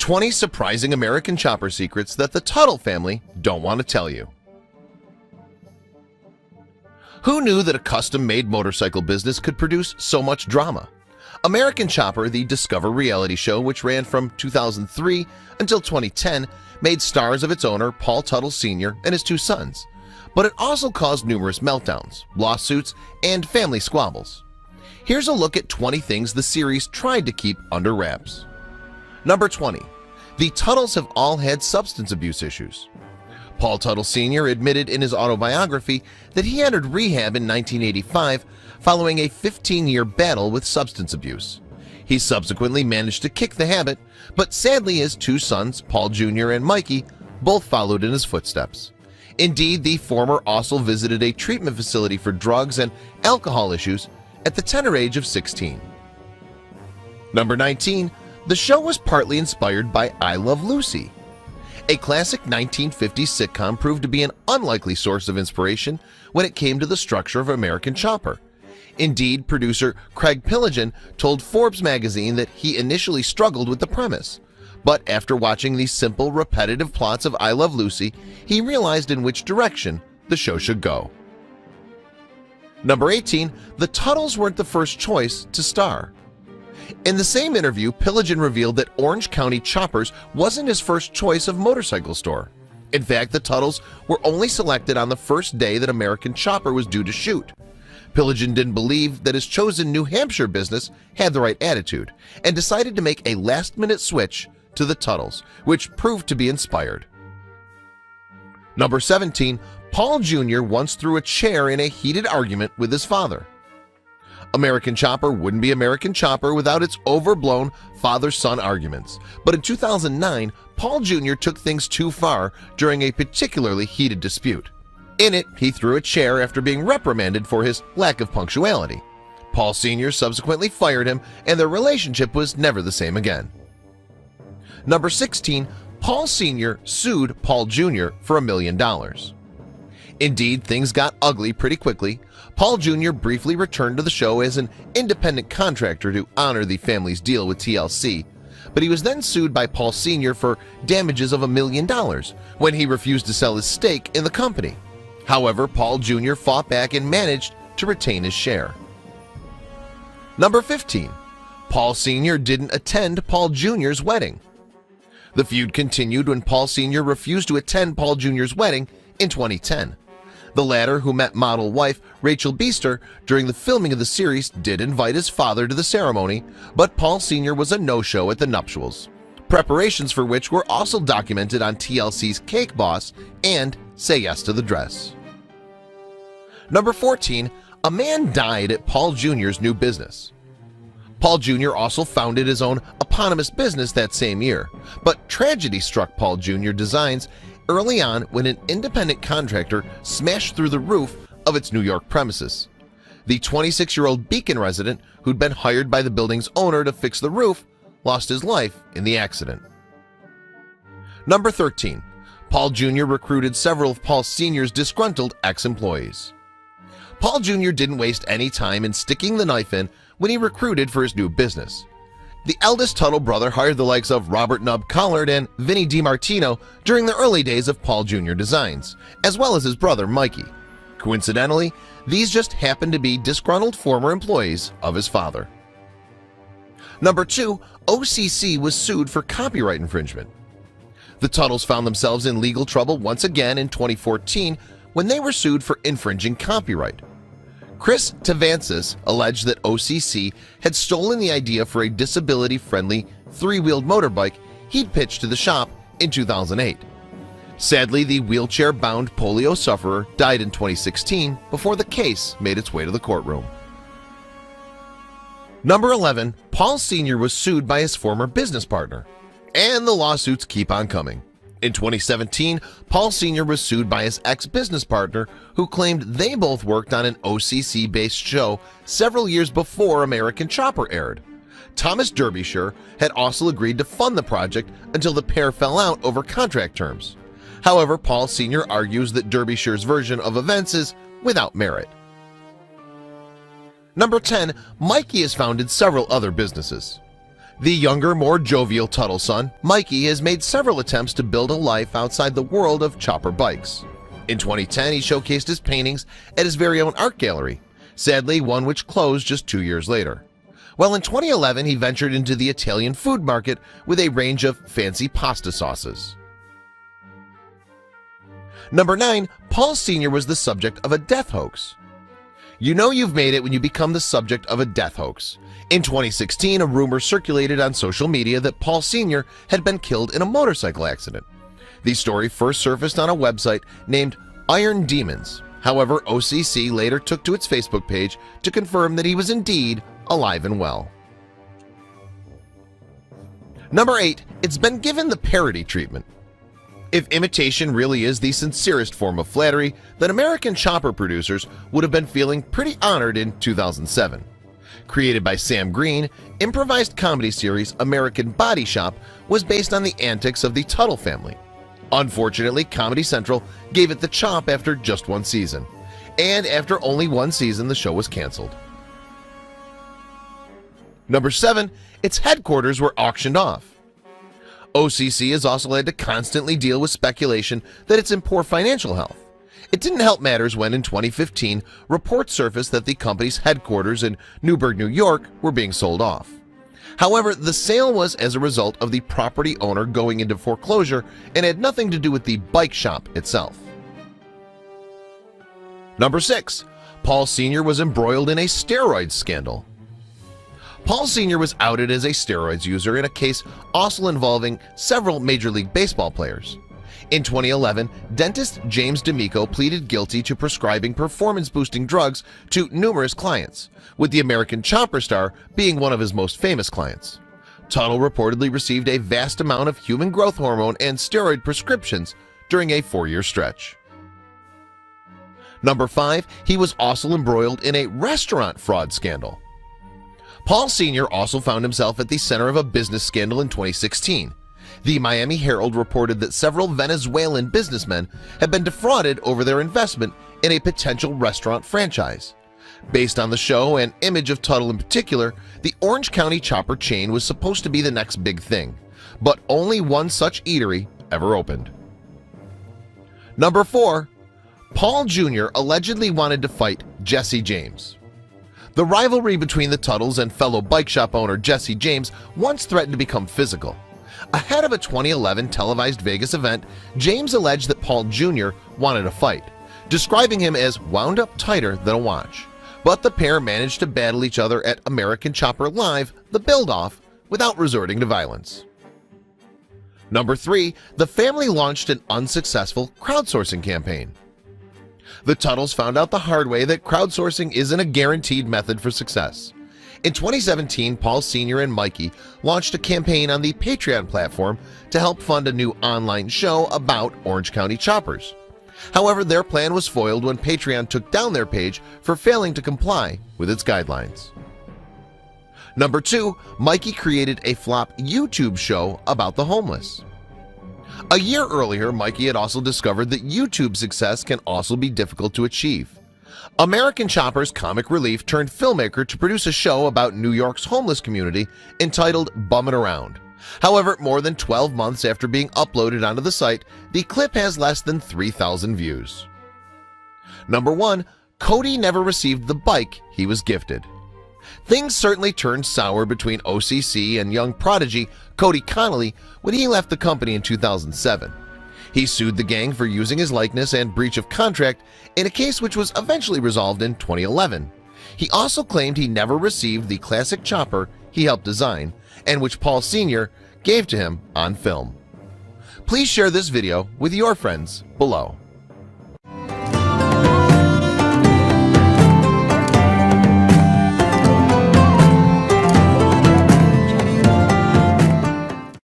20 surprising American chopper secrets that the Teutul family don't want to tell you. Who knew that a custom-made motorcycle business could produce so much drama? American Chopper, the Discover reality show which ran from 2003 until 2010, made stars of its owner Paul Teutul Sr. and his two sons, but it also caused numerous meltdowns, lawsuits, and family squabbles. Here's a look at 20 things the series tried to keep under wraps. Number 20. The Teutuls have all had substance abuse issues. Paul Teutul Sr. admitted in his autobiography that he entered rehab in 1985 following a 15-year battle with substance abuse. He subsequently managed to kick the habit, but sadly his two sons, Paul Jr. and Mikey, both followed in his footsteps. Indeed, the former also visited a treatment facility for drugs and alcohol issues at the tender age of 16. Number 19. The show was partly inspired by I Love Lucy. A classic 1950s sitcom proved to be an unlikely source of inspiration when it came to the structure of American Chopper. Indeed, producer Craig Piligian told Forbes magazine that he initially struggled with the premise, but after watching the simple, repetitive plots of I Love Lucy, he realized in which direction the show should go. Number 18. The Teutuls weren't the first choice to star. In the same interview, Piligian revealed that Orange County Choppers wasn't his first choice of motorcycle store. In fact, the Teutuls were only selected on the first day that American Chopper was due to shoot. Piligian didn't believe that his chosen New Hampshire business had the right attitude and decided to make a last-minute switch to the Teutuls, which proved to be inspired. Number 17. Paul Jr. once threw a chair in a heated argument with his father. American Chopper wouldn't be American Chopper without its overblown father-son arguments, but in 2009, Paul Jr. took things too far during a particularly heated dispute. In it, he threw a chair after being reprimanded for his lack of punctuality. Paul Sr. subsequently fired him, and their relationship was never the same again. Number 16. Paul Sr. sued Paul Jr. for $1 million. Indeed, things got ugly pretty quickly. Paul Jr. briefly returned to the show as an independent contractor to honor the family's deal with TLC, but he was then sued by Paul Sr. for damages of $1 million when he refused to sell his stake in the company. However, Paul Jr. fought back and managed to retain his share. Number 15. Paul Sr. didn't attend Paul Jr.'s wedding. The feud continued when Paul Sr. refused to attend Paul Jr.'s wedding in 2010. The latter, who met model wife Rachel Beaster during the filming of the series, did invite his father to the ceremony, but Paul Sr. was a no-show at the nuptials, preparations for which were also documented on TLC's Cake Boss and Say Yes to the Dress. Number 14. A man died at Paul Jr.'s new business. Paul Jr. also founded his own eponymous business that same year, but tragedy struck Paul Jr. Designs early on when an independent contractor smashed through the roof of its New York premises. The 26-year-old Beacon resident, who'd been hired by the building's owner to fix the roof, lost his life in the accident. Number 13. Paul Jr. recruited several of Paul Sr.'s disgruntled ex-employees. Paul Jr. didn't waste any time in sticking the knife in when he recruited for his new business. The eldest Teutul brother hired the likes of Robert Nub Collard and Vinnie DiMartino during the early days of Paul Jr. Designs, as well as his brother Mikey. Coincidentally, these just happened to be disgruntled former employees of his father. Number 2. OCC was sued for copyright infringement. The Teutuls found themselves in legal trouble once again in 2014 when they were sued for infringing copyright. Chris Tavansis alleged that OCC had stolen the idea for a disability-friendly three-wheeled motorbike he'd pitched to the shop in 2008. Sadly, the wheelchair-bound polio sufferer died in 2016 before the case made its way to the courtroom. Number 11. Paul Sr. was sued by his former business partner. And the lawsuits keep on coming. In 2017, Paul Sr. was sued by his ex-business partner who claimed they both worked on an OCC-based show several years before American Chopper aired. Thomas Derbyshire had also agreed to fund the project until the pair fell out over contract terms. However, Paul Sr. argues that Derbyshire's version of events is without merit. Number 10. Mikey has founded several other businesses. The younger, more jovial Tuttle son, Mikey, has made several attempts to build a life outside the world of chopper bikes. In 2010, he showcased his paintings at his very own art gallery, sadly one which closed just 2 years later. Well, in 2011, he ventured into the Italian food market with a range of fancy pasta sauces. Number 9. Paul Sr. was the subject of a death hoax. You know you've made it when you become the subject of a death hoax. In 2016, a rumor circulated on social media that Paul Sr. had been killed in a motorcycle accident. The story first surfaced on a website named Iron Demons. However, OCC later took to its Facebook page to confirm that he was indeed alive and well. Number 8. It's been given the parody treatment. If imitation really is the sincerest form of flattery, then American chopper producers would have been feeling pretty honored in 2007. Created by Sam Green, improvised comedy series American Body Shop was based on the antics of the Teutul family. Unfortunately, Comedy Central gave it the chop after just 1 season, and after only 1 season, the show was canceled. Number 7. Its headquarters were auctioned off. OCC has also had to constantly deal with speculation that it's in poor financial health. It didn't help matters when in 2015 reports surfaced that the company's headquarters in Newburgh, New York were being sold off. However, the sale was as a result of the property owner going into foreclosure and had nothing to do with the bike shop itself. Number 6. Paul Sr. was embroiled in a steroid scandal. Paul Sr. was outed as a steroids user in a case also involving several Major League Baseball players. In 2011, dentist James D'Amico pleaded guilty to prescribing performance-boosting drugs to numerous clients, with the American chopper star being one of his most famous clients. Teutul reportedly received a vast amount of human growth hormone and steroid prescriptions during a 4-year stretch. Number 5. He was also embroiled in a restaurant fraud scandal. Paul Sr. also found himself at the center of a business scandal in 2016. The Miami Herald reported that several Venezuelan businessmen had been defrauded over their investment in a potential restaurant franchise. Based on the show and image of Teutul in particular, the Orange County chopper chain was supposed to be the next big thing, but only one such eatery ever opened. Number 4. Paul Jr. allegedly wanted to fight Jesse James. The rivalry between the Teutuls and fellow bike shop owner Jesse James once threatened to become physical. Ahead of a 2011 televised Vegas event, James alleged that Paul Jr. wanted a fight, describing him as wound up tighter than a watch. But the pair managed to battle each other at American Chopper Live, the build-off, without resorting to violence. Number 3. The family launched an unsuccessful crowdsourcing campaign. The Teutuls found out the hard way that crowdsourcing isn't a guaranteed method for success. In 2017, Paul Sr. and Mikey launched a campaign on the Patreon platform to help fund a new online show about Orange County choppers. However, their plan was foiled when Patreon took down their page for failing to comply with its guidelines. Number 2. Mikey created a flop YouTube show about the homeless. A year earlier, Mikey had also discovered that YouTube success can also be difficult to achieve. American Chopper's comic relief turned filmmaker to produce a show about New York's homeless community entitled Bummin' Around. However, more than 12 months after being uploaded onto the site, the clip has less than 3,000 views. Number 1. Cody never received the bike he was gifted. Things certainly turned sour between OCC and young prodigy Cody Connolly when he left the company in 2007. He sued the gang for using his likeness and breach of contract in a case which was eventually resolved in 2011. He also claimed he never received the classic chopper he helped design and which Paul Sr. gave to him on film. Please share this video with your friends below.